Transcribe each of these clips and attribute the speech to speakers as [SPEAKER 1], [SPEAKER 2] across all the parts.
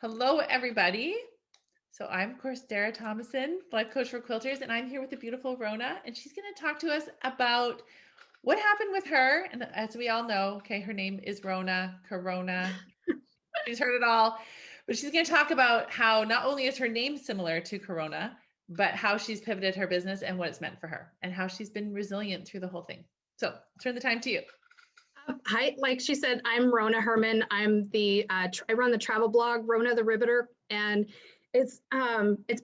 [SPEAKER 1] Hello, everybody. So I'm, of course, Dara Tomasson, life coach for quilters, and I'm here with the beautiful Rona, and she's going to talk to us about what happened with her. And as we all know, okay, her name is Rona, Corona. She's heard it all, but she's going to talk about how not only is her name similar to Corona, but how she's pivoted her business and what it's meant for her, and how she's been resilient through the whole thing. So I'll turn the time to you.
[SPEAKER 2] Hi, like she said, I'm Rona Herman. I run the travel blog Rona the Ribbiter, and it's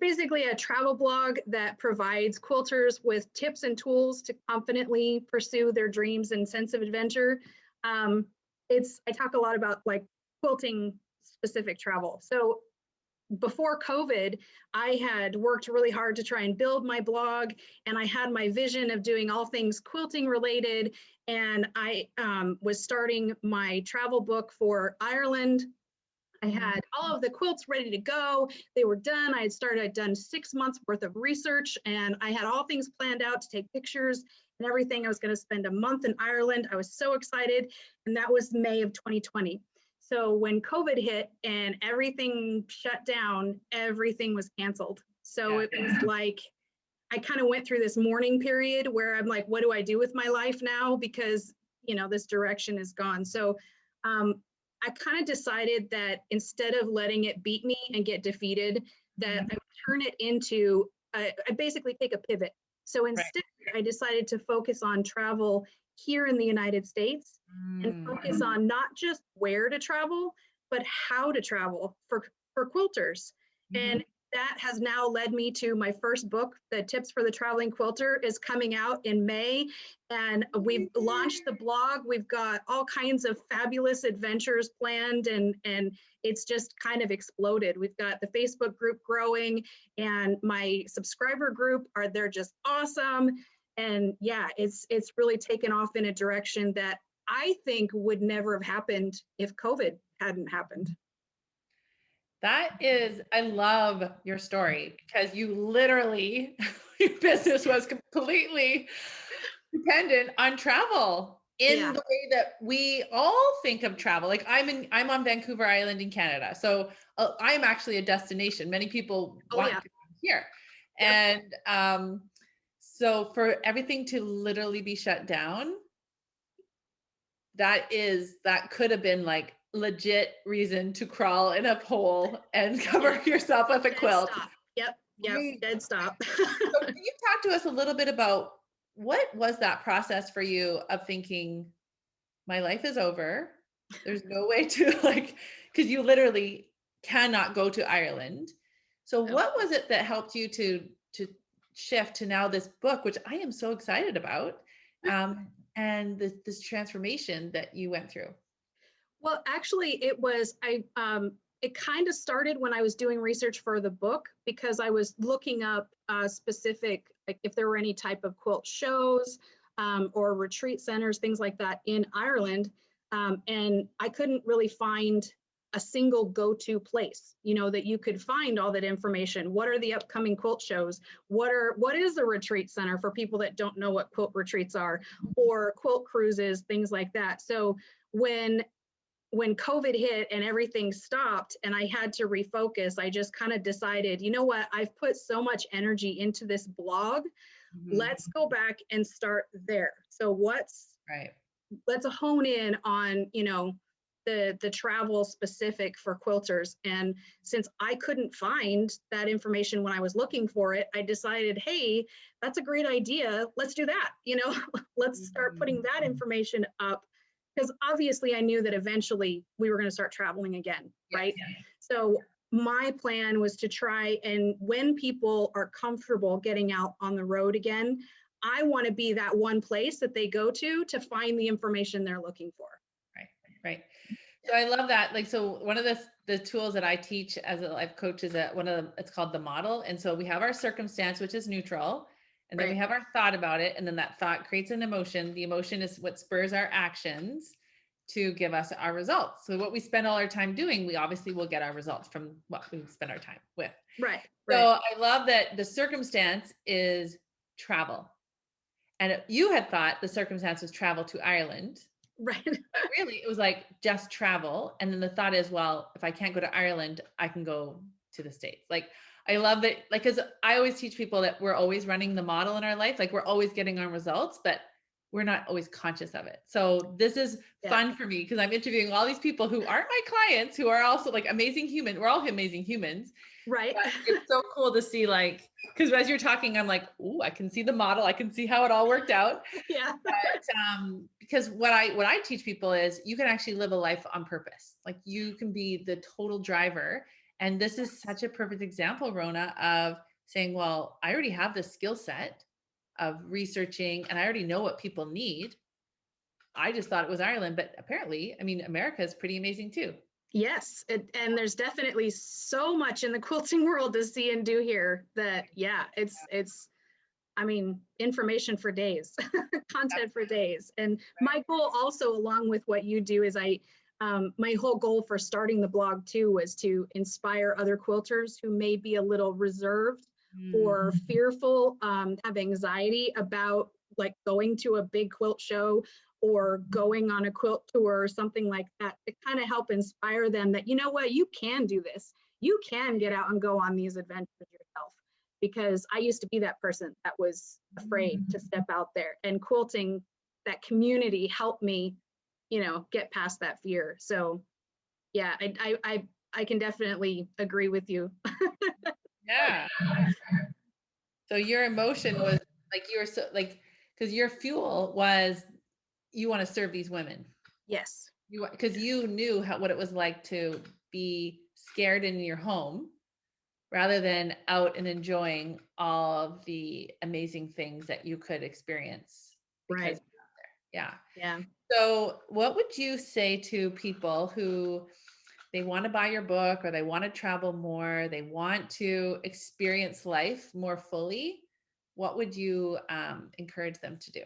[SPEAKER 2] basically a travel blog that provides quilters with tips and tools to confidently pursue their dreams and sense of adventure. I talk a lot about like quilting specific travel. So before COVID, I had worked really hard to try and build my blog, and I had my vision of doing all things quilting related. And I was starting my travel book for Ireland. I had all of the quilts ready to go. They were done. I'd done 6 months worth of research, and I had all things planned out to take pictures and everything. I was going to spend a month in Ireland. I was so excited. And that was May of 2020. So when COVID hit and everything shut down, everything was canceled. So it was like, I kind of went through this mourning period where I'm like, what do I do with my life now? Because, this direction is gone. So I kind of decided that instead of letting it beat me and get defeated, that I would turn it into, I basically take a pivot. So instead, I decided to focus on travel here in the United States and focus on not just where to travel, but how to travel for quilters. And that has now led me to my first book. The Tips for the Traveling Quilter is coming out in May, and we've launched the blog. We've got all kinds of fabulous adventures planned, and it's just kind of exploded. We've got the Facebook group growing, and my subscriber group they're just awesome. And yeah, it's really taken off in a direction that I think would never have happened if COVID hadn't happened.
[SPEAKER 1] I love your story because you literally, your business was completely dependent on travel in the way that we all think of travel. Like I'm on Vancouver Island in Canada. So I'm actually a destination. Many people want to come here. Yep. And so for everything to literally be shut down, that could have been like legit reason to crawl in a hole and cover yourself with a quilt.
[SPEAKER 2] Stop. Yep. Dead stop.
[SPEAKER 1] So can you talk to us a little bit about what was that process for you of thinking, my life is over. There's no way to because you literally cannot go to Ireland. So what was it that helped you to shift to now this book, which I am so excited about, and this transformation that you went through?
[SPEAKER 2] Well, actually, it kind of started when I was doing research for the book, because I was looking up specific, like if there were any type of quilt shows or retreat centers, things like that in Ireland. And I couldn't really find a single go-to place, that you could find all that information. What are the upcoming quilt shows? What is a retreat center for people that don't know what quilt retreats are, or quilt cruises, things like that. So when COVID hit and everything stopped and I had to refocus, I just kind of decided, you know what, I've put so much energy into this blog. Let's go back and start there. So let's hone in on, the travel specific for quilters. And since I couldn't find that information when I was looking for it, I decided, hey, that's a great idea. Let's do that. Let's start putting that information up, because obviously I knew that eventually we were going to start traveling again, right? Yes. So my plan was to try, and when people are comfortable getting out on the road again, I want to be that one place that they go to find the information they're looking for.
[SPEAKER 1] Right. So I love that. So one of the tools that I teach as a life coach is it's called the model. And so we have our circumstance, which is neutral. And then we have our thought about it. And then that thought creates an emotion. The emotion is what spurs our actions to give us our results. So what we spend all our time doing, we obviously will get our results from what we spend our time with.
[SPEAKER 2] Right.
[SPEAKER 1] So I love that the circumstance is travel. And you had thought the circumstance was travel to Ireland.
[SPEAKER 2] Right.
[SPEAKER 1] Really, it was like just travel. And then the thought is, well, if I can't go to Ireland, I can go to the States. Like, I love that. Like, because I always teach people that we're always running the model in our life. Like, we're always getting our results, but we're not always conscious of it. So this is
[SPEAKER 2] Yeah.
[SPEAKER 1] fun for me because I'm interviewing all these people who aren't my clients, who are also like amazing human. We're all amazing humans.
[SPEAKER 2] Right.
[SPEAKER 1] But it's so cool to see, like, because as you're talking, I'm like, ooh, I can see the model. I can see how it all worked out.
[SPEAKER 2] Yeah.
[SPEAKER 1] Because what I teach people is you can actually live a life on purpose. Like, you can be the total driver. And this is such a perfect example, Rona, of saying, well, I already have this skill set of researching and I already know what people need. I just thought it was Ireland, but apparently, I mean, America is pretty amazing too.
[SPEAKER 2] Yes, and there's definitely so much in the quilting world to see and do here that, yeah, it's I mean, information for days, content for days. And my goal also, along with what you do, is my whole goal for starting the blog too was to inspire other quilters who may be a little reserved or fearful, have anxiety about like going to a big quilt show or going on a quilt tour or something like that, to kind of help inspire them that, you know what, you can do this. You can get out and go on these adventures yourself. Because I used to be that person that was afraid to step out there, and quilting, that community helped me, get past that fear. So yeah, I can definitely agree with you.
[SPEAKER 1] Yeah. So your emotion was like, you were so like, because your fuel was you want to serve these women.
[SPEAKER 2] Yes.
[SPEAKER 1] Because you knew what it was like to be scared in your home rather than out and enjoying all of the amazing things that you could experience because
[SPEAKER 2] Right.
[SPEAKER 1] you're out there. Yeah.
[SPEAKER 2] Yeah.
[SPEAKER 1] So what would you say to people who they want to buy your book or they want to travel more, they want to experience life more fully? What would you encourage them to do?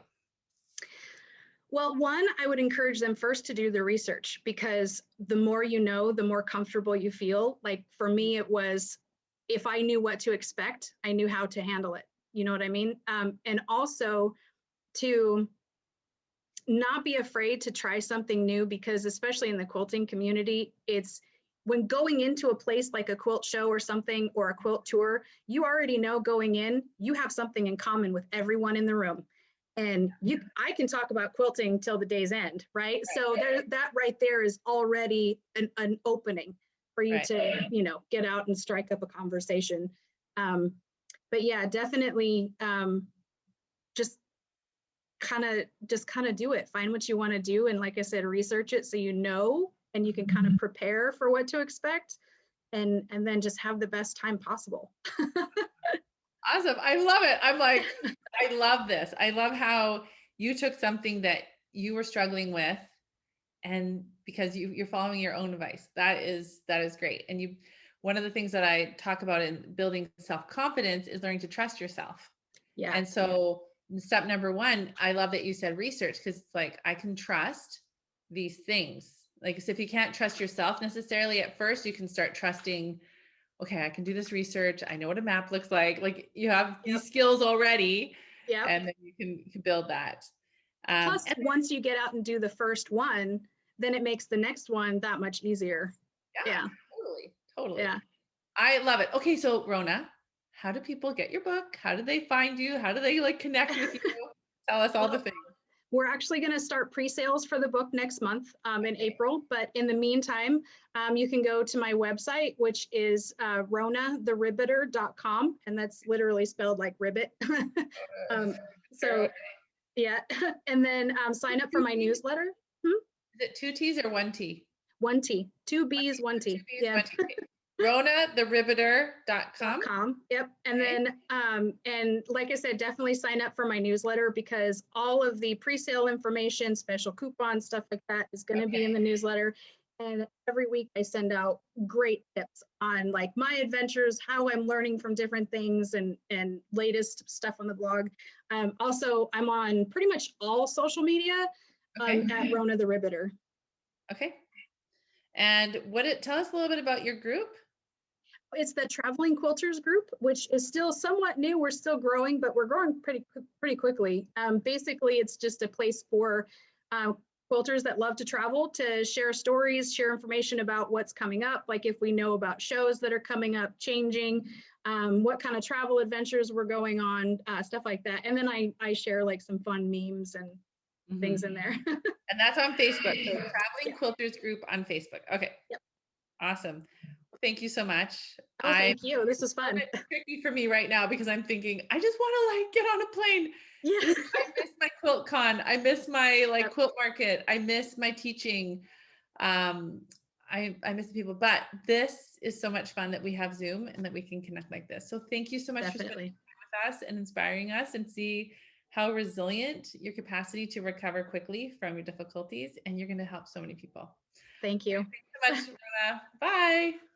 [SPEAKER 2] Well, one, I would encourage them first to do the research, because the more you know, the more comfortable you feel. Like for me, it was, if I knew what to expect, I knew how to handle it. You know what I mean? And also to not be afraid to try something new, because especially in the quilting community, it's when going into a place like a quilt show or something, or a quilt tour, you already know going in, you have something in common with everyone in the room. And I can talk about quilting till the day's end, right? So that right there is already an opening for you
[SPEAKER 1] Right.
[SPEAKER 2] to, get out and strike up a conversation. But yeah, definitely just kind of do it. Find what you want to do. And like I said, research it so you know, and you can kind of prepare for what to expect, and then just have the best time possible.
[SPEAKER 1] Awesome. I love it. I'm like, I love this. I love how you took something that you were struggling with, and because you're following your own advice. That is great. And one of the things that I talk about in building self-confidence is learning to trust yourself.
[SPEAKER 2] Yeah.
[SPEAKER 1] And so step number one, I love that you said research, because it's like, I can trust these things. Like, so if you can't trust yourself necessarily at first, you can start trusting, okay, I can do this research. I know what a map looks like. Like, you have these skills already,
[SPEAKER 2] Yeah.
[SPEAKER 1] and then you can build that.
[SPEAKER 2] Plus, once you get out and do the first one, then it makes the next one that much easier. Yeah.
[SPEAKER 1] Totally.
[SPEAKER 2] Yeah.
[SPEAKER 1] I love it. Okay, so Rona, how do people get your book? How do they find you? How do they like connect with you? Tell us all the things.
[SPEAKER 2] We're actually going to start pre-sales for the book next month in April. But in the meantime, you can go to my website, which is ronatheribbiter.com. And that's literally spelled like ribbit. So yeah. And then sign up for my newsletter.
[SPEAKER 1] Is it 2 T's or 1 T?
[SPEAKER 2] 1 T, 2 B's, 1 T.
[SPEAKER 1] 2 B's,
[SPEAKER 2] Yeah.
[SPEAKER 1] 1 T. RonaTheRibbiter.com.
[SPEAKER 2] Yep. And then, and like I said, definitely sign up for my newsletter, because all of the pre-sale information, special coupons, stuff like that is going to be in the newsletter. And every week I send out great tips on like my adventures, how I'm learning from different things, and latest stuff on the blog. Also, I'm on pretty much all social media at Rona the Ribbiter.
[SPEAKER 1] Okay. And tell us a little bit about your group.
[SPEAKER 2] It's the Traveling Quilters group, which is still somewhat new. We're still growing, but we're growing pretty quickly. Basically, it's just a place for quilters that love to travel to share stories, share information about what's coming up, like if we know about shows that are coming up, changing, what kind of travel adventures we're going on, stuff like that. And then I share like some fun memes and things in there.
[SPEAKER 1] And that's on Facebook. So
[SPEAKER 2] Yeah.
[SPEAKER 1] Traveling Quilters group on Facebook. Okay.
[SPEAKER 2] Yep.
[SPEAKER 1] Awesome. Thank you so much.
[SPEAKER 2] Oh, thank you. This was fun.
[SPEAKER 1] It's tricky for me right now because I'm thinking, I just want to like get on a plane.
[SPEAKER 2] Yeah.
[SPEAKER 1] I miss my quilt con. I miss my like
[SPEAKER 2] Yep.
[SPEAKER 1] quilt market. I miss my teaching. Um, I miss the people, but this is so much fun that we have Zoom and that we can connect like this. So thank you so much for spending
[SPEAKER 2] Definitely.
[SPEAKER 1] time with us and inspiring us and see how resilient your capacity to recover quickly from your difficulties. And you're going to help so many people.
[SPEAKER 2] Thank you.
[SPEAKER 1] Thanks so much, Rona. Bye.